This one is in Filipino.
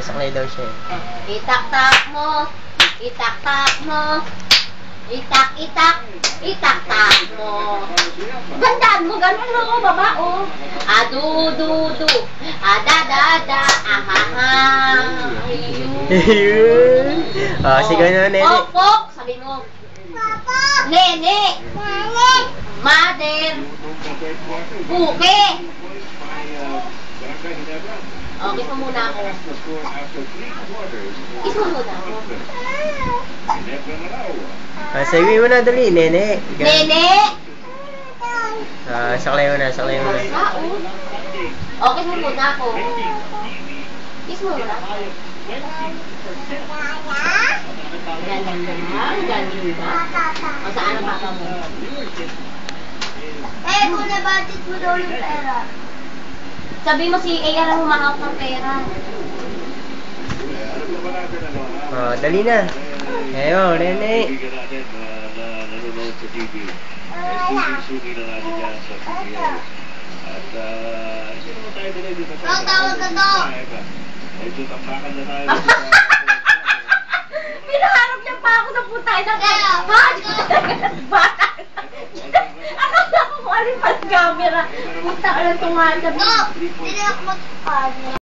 Saklay daw siya eh. Itak-tak mo, itak-tak mo, itak-itak, itak-tak mo. Gandaan mo, ganun mo, baba, oh. Adu-du-du, ada-da-da, ahaha. Ayun. Sige na, Nene. Pok-pok, sabi mo. Papa. Nene. Nene. Mother. Buke. Oh, kiss mo muna ako. Kiss mo muna ako. Sabi mo na dali, Nene. Nene! Saklay mo na, saklay mo na. Oh, kiss mo muna ako. Kiss mo muna ako. Ganda na, ganda. O, saan ang papa mo? Kung na-budget mo daw yung pera. Sabi mo si Aya lang humahawak ng pera. Dali na. Ayo, Nene. Nanonood sa TV. Sugi na natin yan sa PBL. At hindi naman tayo din dito sa Tawag ka to! Medyo tambakan na tayo. Pinaharap niya pa ako sa putay na kaya. Bata. Akala ko kung alin pa camera. Puta ka lang tungan. Hindi na ako magpapagod.